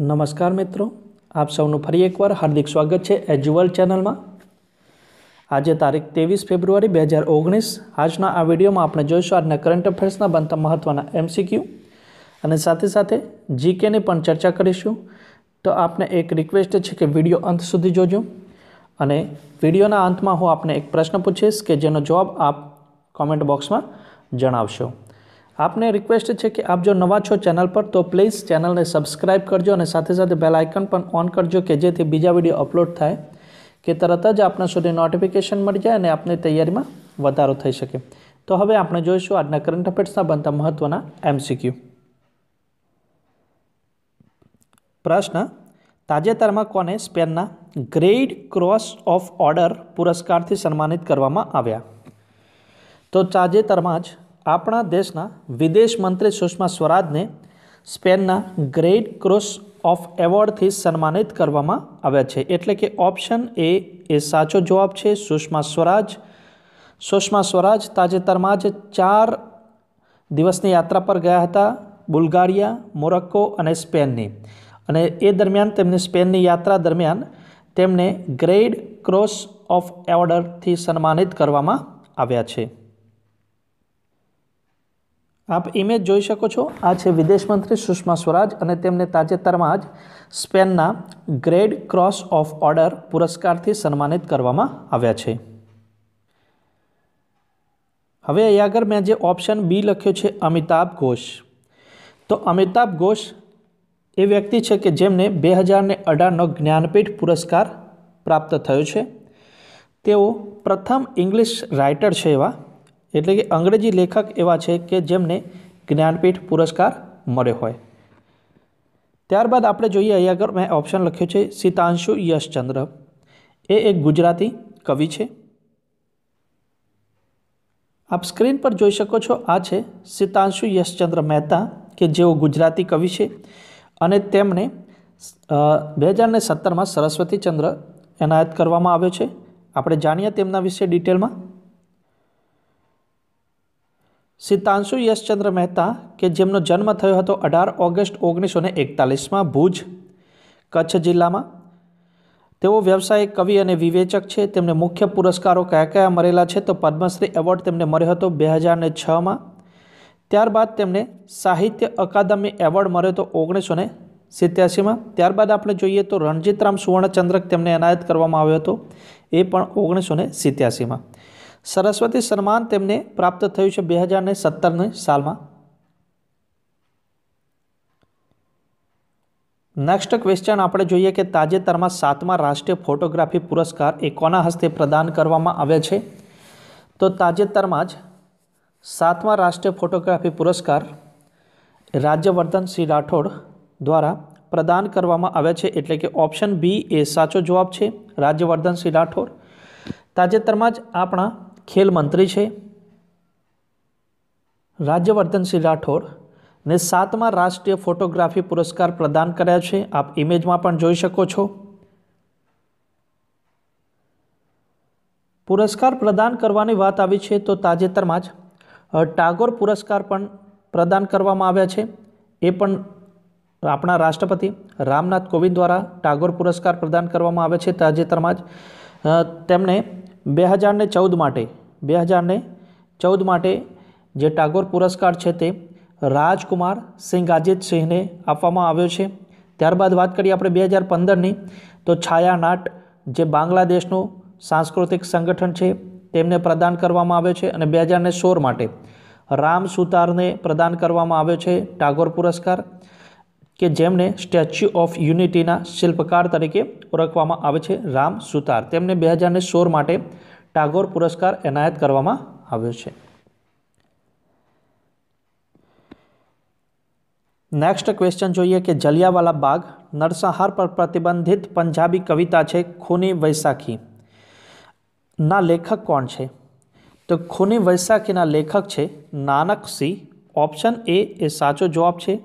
नमस्कार मित्रों, आप सौનું ફરી એકવાર હાર્દિક સ્વાગત છે એજ્યુઅલ ચેનલમાં। આજે તારીખ 23 ફેબ્રુઆરી 2019। આજના આ વિડીયોમાં આપણે જોઈશું આજના કરંટ અફેર્સના બનતા મહત્વના એમસીક્યુ અને સાથે સાથે જીકેની પણ ચર્ચા કરીશું। તો આપને એક રિક્વેસ્ટ છે કે વિડીયો અંત સુધી જોજો અને વિડીયોના અંતમાં હું આપને એક પ્રશ્ન પૂછીશ કે જેનો જવાબ આપ કોમેન્ટ બોક્સમાં જણાવશો। आपने रिक्वेस्ट है कि आप जो नवा छो चैनल पर तो प्लीज़ चैनल ने सब्सक्राइब करजो और साथ साथ बेल आइकन पर ऑन करजो कि जेथी बीजा विडियो अपलोड थाय कि तरत ज आपने सुधी नोटिफिकेशन मळी जाए और आपनी तैयारी में वधारो थई शके। तो हवे आपणे जोईशुं आजना करंट अफेर्सना बनता महत्वना एमसीक्यू। प्रश्न, ताजेतरमां कोने स्पेनना ग्रेट क्रॉस ऑफ ऑर्डर पुरस्कारथी सन्मानित करवामां आव्या? तो ताजेतरमां ज આપણા દેશના વિદેશ મંત્રી સુષ્મા સ્વરાજને સ્પેનના ગ્રેટ ક્રોસ ઓફ એવોર્ડથી સન્માનિત કરવામાં આવ્યા છે। એટલે કે ઓપ્શન એ સાચો જવાબ છે। સુષ્મા સ્વરાજ તાજેતરમાં જ 4 દિવસની યાત્રા પર ગયા હતા બુલ્ગારિયા, મોરોક્કો અને સ્પેનની, અને એ દરમિયાન તેમની સ્પેનની યાત્રા દરમિયાન તેમને ગ્રેટ ક્રોસ ઓફ એવોર્ડથી સન્માનિત કરવામાં આવ્યા છે। आप इमेज જોઈ શકો છો। આ છે વિદેશ મંત્રી સુષ્મા સ્વરાજ અને તેમને તાજેતરમાં જ સ્પેનના ગ્રેટ ક્રોસ ઓફ ઓર્ડર પુરસ્કારથી સન્માનિત કરવામાં આવ્યા છે। હવે અહીં આગળ મેં જે ઓપ્શન બી લખ્યો છે અમિતાભ ઘોષ, તો અમિતાભ ઘોષ એ વ્યક્તિ છે કે જેમને 2018નો જ્ઞાનપીઠ પુરસ્કાર પ્રાપ્ત થયો છે। તેઓ પ્રથમ ઇંગ્લિશ રાઇટર છે એવા, એટલે કે અંગ્રેજી લેખક એવા છે કે જેમને જ્ઞાનપીઠ પુરસ્કાર મળ્યો હોય। ત્યારબાદ આપણે જોઈએ અહીં આગળ મેં ઓપ્શન લખ્યો છે સિતાંશુ યશચંદ્ર, એ એક ગુજરાતી કવિ છે। આપ સ્ક્રીન પર જોઈ શકો છો, આ છે સિતાંશુ યશચંદ્ર મહેતા કે જેઓ ગુજરાતી કવિ છે અને તેમને 2017માં સરસ્વતી ચંદ્ર એનાયત કરવામાં આવ્યો છે। આપણે જાણીએ તેમના વિશે ડિટેલમાં। સિતાંશુ યશચંદ્ર મહેતા કે જેમનો જન્મ થયો હતો 18 ઓગસ્ટ 1941માં ભુજ, કચ્છ જિલ્લામાં। તેઓ વ્યવસાયિક કવિ અને વિવેચક છે। તેમને મુખ્ય પુરસ્કારો કયા કયા મળેલા છે? તો પદ્મશ્રી એવોર્ડ તેમને મળ્યો હતો 2006માં। ત્યારબાદ તેમને સાહિત્ય અકાદમી એવોર્ડ મળ્યો હતો 1987માં। ત્યારબાદ આપણે જોઈએ તો રણજીતરામ સુવર્ણચંદ્રક તેમને એનાયત કરવામાં આવ્યો હતો, એ પણ 1987માં। સરસ્વતી સન્માન તેમને પ્રાપ્ત થયું છે 2017ની સાલમાં। નેક્સ્ટ ક્વેશ્ચન આપણે જોઈએ કે તાજેતરમાં 7મા રાષ્ટ્રીય ફોટોગ્રાફી પુરસ્કાર એ કોના હસ્તે પ્રદાન કરવામાં આવ્યા છે? તો તાજેતરમાં જ 7મા રાષ્ટ્રીય ફોટોગ્રાફી પુરસ્કાર રાજ્યવર્ધનસિંહ રાઠોડ દ્વારા પ્રદાન કરવામાં આવ્યા છે। એટલે કે ઓપ્શન બી એ સાચો જવાબ છે, રાજ્યવર્ધનસિંહ રાઠોડ। તાજેતરમાં જ આપણા ખેલ મંત્રી છે રાજ્યવર્ધનસિંહ રાઠોડ ને 7મા રાષ્ટ્રીય ફોટોગ્રાફી પુરસ્કાર પ્રદાન કર્યા છે। આપ ઇમેજમાં પણ જોઈ શકો છો। પુરસ્કાર પ્રદાન કરવાની વાત આવી છે તો તાજેતરમાં જ ટાગોર પુરસ્કાર પણ પ્રદાન કરવામાં આવ્યા છે। એ પણ આપણા રાષ્ટ્રપતિ રામનાથ કોવિંદ દ્વારા ટાગોર પુરસ્કાર પ્રદાન કરવામાં આવે છે। તાજેતરમાં જ તેમને 2014 માટે જે ટાગોર પુરસ્કાર છે તે રાજકુમાર સિંગાજીત સિંહને આપવામાં આવ્યો છે। ત્યારબાદ વાત કરીએ આપણે 2015ની, તો છાયાનાટ જે બાંગ્લાદેશનું સાંસ્કૃતિક સંગઠન છે તેમને પ્રદાન કરવામાં આવ્યો છે। અને 2016 માટે રામ સુતારને પ્રદાન કરવામાં આવ્યો છે ટાગોર પુરસ્કાર, કે જેમને સ્ટેચ્યુ ઓફ યુનિટીના શિલ્પકાર તરીકે ઓળખવામાં આવે છે। રામ સુતાર તેમને 2016 માટે ટાગોર પુરસ્કાર એનાયત કરવામાં આવ્યો છે। નેક્સ્ટ ક્વેશ્ચન જોઈએ કે જલિયાવાલા બાગ નરસંહાર પર પ્રતિબંધિત પંજાબી કવિતા છે ખૂની વૈશાખી ના લેખક કોણ છે? તો ખૂની વૈશાખીના લેખક છે નાનક સિંહ। ઓપ્શન એ સાચો જવાબ છે।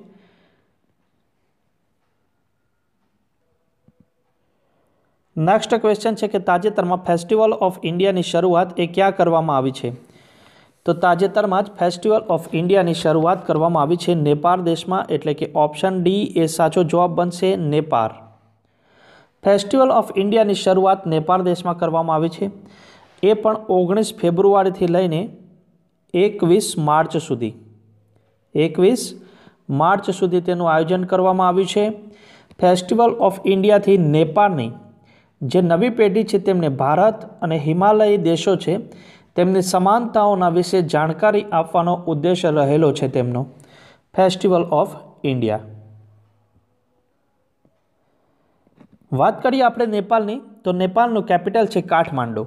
નેક્સ્ટ ક્વેશ્ચન છે કે તાજેતરમાં ફેસ્ટિવલ ઓફ ઇન્ડિયાની શરૂઆત એ ક્યાં કરવામાં આવી છે? તો તાજેતરમાં જ ફેસ્ટિવલ ઓફ ઇન્ડિયાની શરૂઆત કરવામાં આવી છે નેપાળ દેશમાં, એટલે કે ઓપ્શન ડી એ સાચો જવાબ બનશે, નેપાળ. ફેસ્ટિવલ ઓફ ઇન્ડિયાની શરૂઆત નેપાળ દેશમાં કરવામાં આવી છે, એ પણ 19 ફેબ્રુઆરીથી લઈને 21 માર્ચ સુધી 21 માર્ચ સુધી તેનું આયોજન કરવામાં આવ્યું છે. ફેસ્ટિવલ ઓફ ઇન્ડિયાથી નેપાળની જે નવી પેઢી છે તેમને ભારત અને હિમાલયી દેશો છે તેમની સમાનતાઓના વિશે જાણકારી આપવાનો ઉદ્દેશ્ય રહેલો છે તેમનો ફેસ્ટિવલ ઓફ ઇન્ડિયા. વાત કરીએ આપણે નેપાળની, તો નેપાળનું કેપિટલ છે કાઠમાંડુ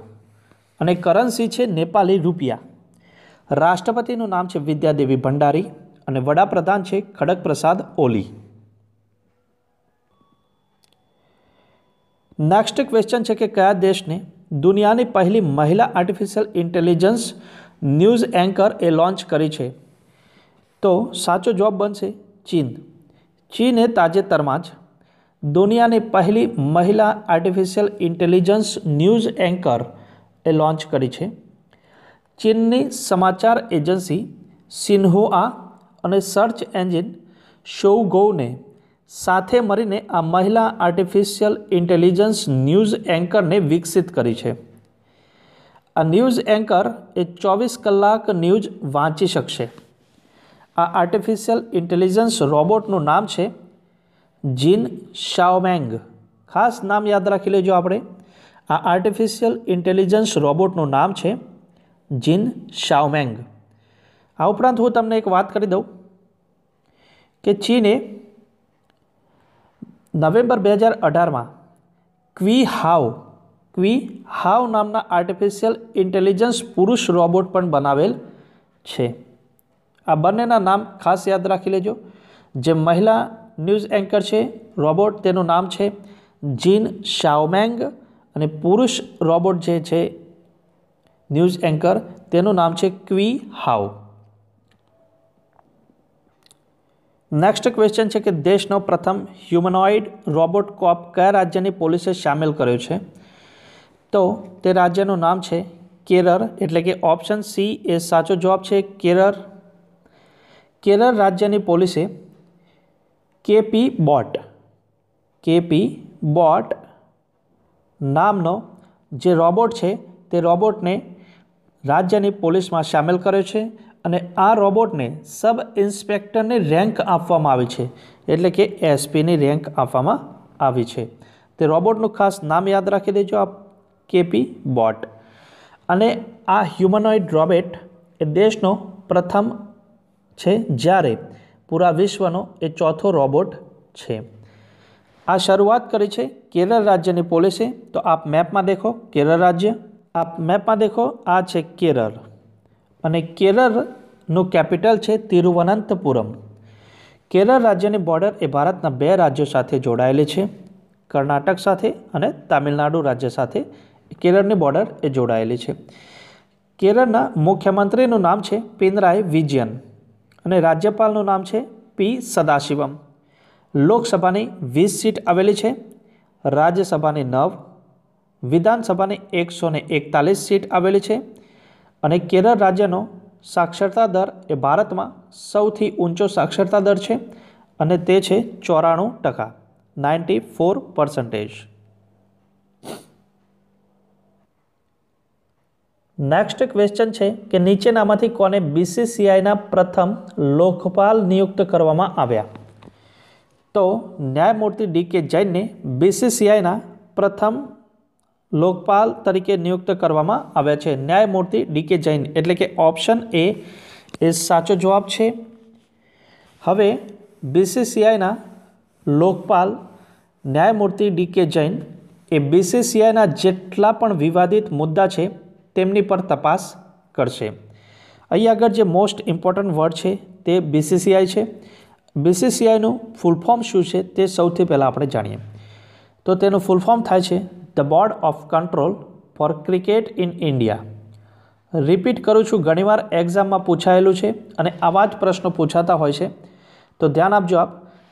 અને કરન્સી છે નેપાળી રૂપિયા. રાષ્ટ્રપતિનું નામ છે વિદ્યાદેવી ભંડારી અને વડાપ્રધાન છે ખડક પ્રસાદ ઓલી. નેક્સ્ટ ક્વેશ્ચન છે કે કયા દેશને દુનિયાની પહેલી મહિલા આર્ટિફિશિયલ ઇન્ટેલિજન્સ ન્યૂઝ એન્કર એ લોન્ચ કરી છે? તો સાચો જવાબ બનશે ચીન. ચીને તાજેતરમાં જ દુનિયાની પહેલી મહિલા આર્ટિફિશિયલ ઇન્ટેલિજન્સ ન્યૂઝ એન્કર એ લોન્ચ કરી છે. ચીનની સમાચાર એજન્સી સિન્હુઆ અને સર્ચ એન્જિન શોઉગોને સાથે મળીને આ મહિલા આર્ટિફિશિયલ ઇન્ટેલિજન્સ ન્યૂઝ એન્કરને વિકસિત કરી છે. આ ન્યૂઝ એન્કર એ 24 કલાક ન્યૂઝ વાંચી શકશે. આ આર્ટિફિશિયલ ઇન્ટેલિજન્સ રોબોટનું નામ છે જીન શાઓમેંગ. ખાસ નામ યાદ રાખી લેજો આપણે. આ આર્ટિફિશિયલ ઇન્ટેલિજન્સ રોબોટનું નામ છે જીન શાઓમેંગ. આ ઉપરાંત હું તમને એક વાત કરી દઉં કે ચીને નવેમ્બર 2018માં ક્વી હાવ નામના આર્ટિફિશિયલ ઇન્ટેલિજન્સ પુરુષ રોબોટ પણ બનાવેલ છે. આ બંનેના નામ ખાસ યાદ રાખી લેજો. જે મહિલા ન્યૂઝ એન્કર છે રોબોટ તેનું નામ છે જીન શાઓમેંગ અને પુરુષ રોબોટ જે છે ન્યૂઝ એન્કર તેનું નામ છે ક્વી હાવ. નેક્સ્ટ ક્વેશ્ચન છે કે દેશનો પ્રથમ હ્યુમનોઇડ રોબોટ કોપ કયા રાજ્યની પોલીસે સામેલ કર્યો છે? તો તે રાજ્યનું નામ છે કેરળ, એટલે કે ઓપ્શન સી એ સાચો જવાબ છે, કેરળ. કેરળ રાજ્યની પોલીસે કેપી બોટ નામનો જે રોબોટ છે તે રોબોટને રાજ્યની પોલીસમાં સામેલ કર્યો છે અને આ રોબોટને સબ ઇન્સ્પેક્ટરની રેન્ક આપવામાં આવી છે, એટલે કે એસપીની રેન્ક આપવામાં આવી છે. તે રોબોટનું ખાસ નામ યાદ રાખી દેજો આપ, કેપી બોટ. અને આ હ્યુમનોઇડ રોબોટ એ દેશનો પ્રથમ છે જ્યારે પૂરા વિશ્વનો એ ચોથો રોબોટ છે. આ શરૂઆત કરી છે કેરળ રાજ્યની પોલીસે. તો આપ મેપમાં દેખો કેરળ રાજ્ય, આપ મેપમાં દેખો આ છે કેરળ અને કેરળનું કેપિટલ છે તિરુવનંતપુરમ. કેરળ રાજ્યની બોર્ડર એ ભારતના 2 રાજ્યો સાથે જોડાયેલી છે, કર્ણાટક સાથે અને તામિલનાડુ રાજ્ય સાથે કેરળની બોર્ડર એ જોડાયેલી છે. કેરળના મુખ્યમંત્રીનું નામ છે પિનરાઈ વિજયન અને રાજ્યપાલનું નામ છે પી સદાશિવમ. લોકસભાની 20 સીટ આવેલી છે, રાજ્યસભાની 9, વિધાનસભાની 141 સીટ આવેલી છે અને કેરળ રાજ્યનો સાક્ષરતા દર એ ભારતમાં સૌથી ઊંચો સાક્ષરતા દર છે અને તે છે 94%, 94%. નેક્સ્ટ ક્વેશ્ચન છે કે નીચેનામાંથી કોને બીસીસીઆઈના પ્રથમ લોકપાલ નિયુક્ત કરવામાં આવ્યા? તો ન્યાયમૂર્તિ ડી.કે. જૈનને બીસીસીઆઈના પ્રથમ લોકપાલ તરીકે નિયુક્ત કરવામાં આવ્યા છે. ન્યાયમૂર્તિ ડી.કે. જૈન, એટલે કે ઓપ્શન એ સાચો જવાબ છે. હવે બીસીસીઆઈના લોકપાલ ન્યાયમૂર્તિ ડી.કે. જૈન એ બીસીસીઆઈના જેટલા પણ વિવાદિત મુદ્દા છે તેમની પર તપાસ કરશે. અહીં આગળ જે મોસ્ટ ઇમ્પોર્ટન્ટ વર્ડ છે તે બીસીસીઆઈ છે. બીસીસીઆઈનું ફૂલ ફોર્મ શું છે તે સૌથી પહેલાં આપણે જાણીએ. તો તેનું ફૂલ ફોર્મ થાય છે the board of control for cricket in India. Repeat કરું છું, ઘણીવાર એક્ઝામમાં પૂછાયેલું છે અને આવા જ પ્રશ્નો પૂછાતા હોય છે, તો ધ્યાન આપજો આપ.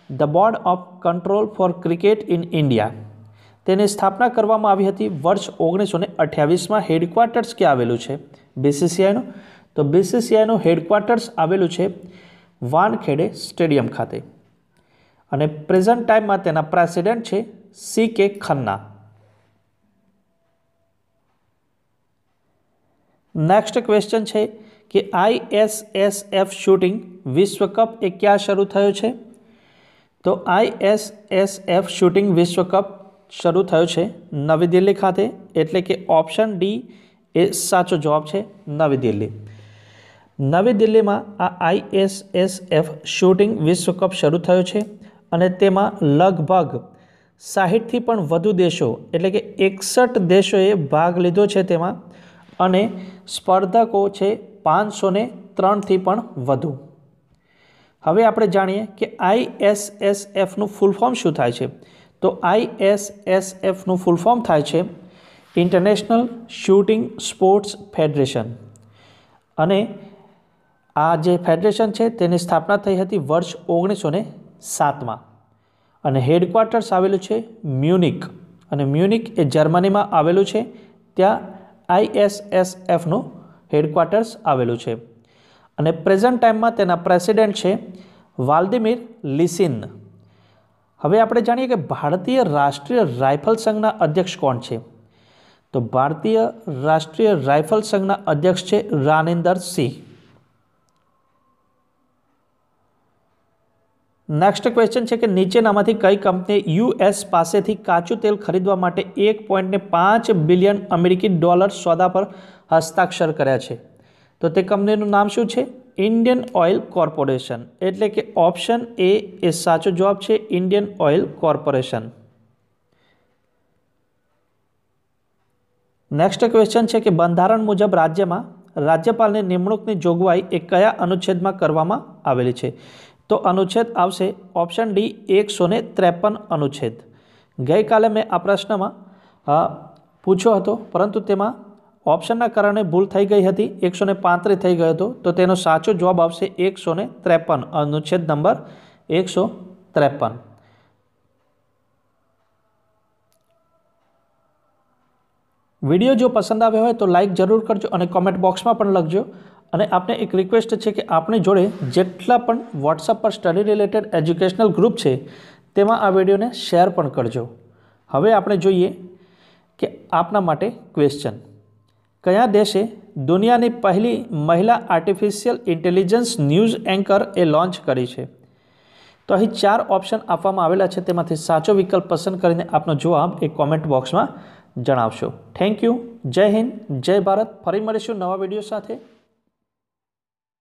The board of control for cricket in India, તેની સ્થાપના કરવામાં આવી હતી વર્ષ 1928માં. હેડક્વાર્ટર્સ ક્યાં આવેલું છે બીસીસીઆઈનું? તો BCCIનું હેડક્વાર્ટર્સ આવેલું છે વાનખેડે સ્ટેડિયમ ખાતે અને પ્રેઝન્ટ ટાઈમમાં તેના પ્રેસિડેન્ટ છે CK ખન્ના. નેક્સ્ટ ક્વેશ્ચન છે કે ISSF શૂટિંગ વિશ્વ કપ એ ક્યાં શરૂ થયો છે? તો ISSF શૂટિંગ વિશ્વ કપ શરૂ થયો છે નવી દિલ્હી ખાતે, એટલે કે ઓપ્શન ડી એ સાચો જવાબ છે, નવી દિલ્હી. નવી દિલ્હીમાં આ ISSF શૂટિંગ વિશ્વ કપ શરૂ થયો છે અને તેમાં લગભગ 60થી પણ વધુ દેશો એટલે કે 61 દેશોએ ભાગ લીધો છે તેમાં, અને સ્પર્ધકો છે 503થી પણ વધુ. હવે આપણે જાણીએ કે ISSFનું ફૂલ ફોર્મ શું થાય છે. તો ISSFનું ફૂલ ફોર્મ થાય છે ઇન્ટરનેશનલ શૂટિંગ સ્પોર્ટ્સ ફેડરેશન, અને આ જે ફેડરેશન છે તેની સ્થાપના થઈ હતી વર્ષ 1907માં અને હેડક્વાર્ટર્સ આવેલું છે મ્યુનિક, અને મ્યુનિક એ જર્મનીમાં આવેલું છે. ત્યાં ISSFનું હેડક્વાર્ટર્સ આવેલું છે અને પ્રેઝન્ટ ટાઈમમાં તેના પ્રેસિડેન્ટ છે વાલ્દિમીર લિસિન. હવે આપણે જાણીએ કે ભારતીય રાષ્ટ્રીય રાઇફલ સંઘના અધ્યક્ષ કોણ છે? તો ભારતીય રાષ્ટ્રીય રાઇફલ સંઘના અધ્યક્ષ છે રાનિન્દર સિંહ. નેક્સ્ટ ક્વેશ્ચન છે કે નીચેનામાંથી કઈ કંપનીએ US પાસેથી કાચું તેલ ખરીદવા માટે 1.5 બિલિયન અમેરિકી ડોલર સોદા પર હસ્તાક્ષર કર્યા છે? તો તે કંપનીનું નામ શું છે? ઇન્ડિયન ઓઇલ કોર્પોરેશન, એટલે કે ઓપ્શન એ એ સાચો જવાબ છે, Indian oil corporation. Next question છે કે બંધારણ મુજબ રાજ્યમાં રાજ્યપાલની નિમણૂકની જોગવાઈ એ કયા અનુચ્છેદમાં કરવામાં આવેલી છે? તો અનુચ્છેદ આવશે ઓપ્શન ડી 153 અનુચ્છેદ. ગઈકાલે મેં આ પ્રશ્નમાં પૂછ્યો હતો, પરંતુ તેમાં ઓપ્શનના કારણે ભૂલ થઈ ગઈ હતી, 135 થઈ ગયો હતો. તો તેનો સાચો જવાબ આવશે 153, અનુચ્છેદ નંબર 153. વિડીયો જો પસંદ આવ્યો હોય તો લાઇક જરૂર કરજો અને કોમેન્ટ બોક્સમાં પણ લખજો. અને આપને એક રિક્વેસ્ટ છે કે આપણી જોડે જેટલા પણ વોટ્સઅપ પર સ્ટડી રિલેટેડ એજ્યુકેશનલ ગ્રુપ છે તેમાં આ વિડીયોને શેર પણ કરજો. હવે આપણે જોઈએ કે આપના માટે ક્વેશ્ચન, કયા દેશે દુનિયાની પહેલી મહિલા આર્ટિફિશિયલ ઇન્ટેલિજન્સ ન્યૂઝ એન્કર એ લોન્ચ કરી છે? તો અહીં 4 ઓપ્શન આપવામાં આવેલા છે, તેમાંથી સાચો વિકલ્પ પસંદ કરીને આપનો જવાબ એ કોમેન્ટ બોક્સમાં જણાવશો. Thank you. જય હિન્દ, જય ભારત. ફરી મળીશું નવા વિડીયો સાથે.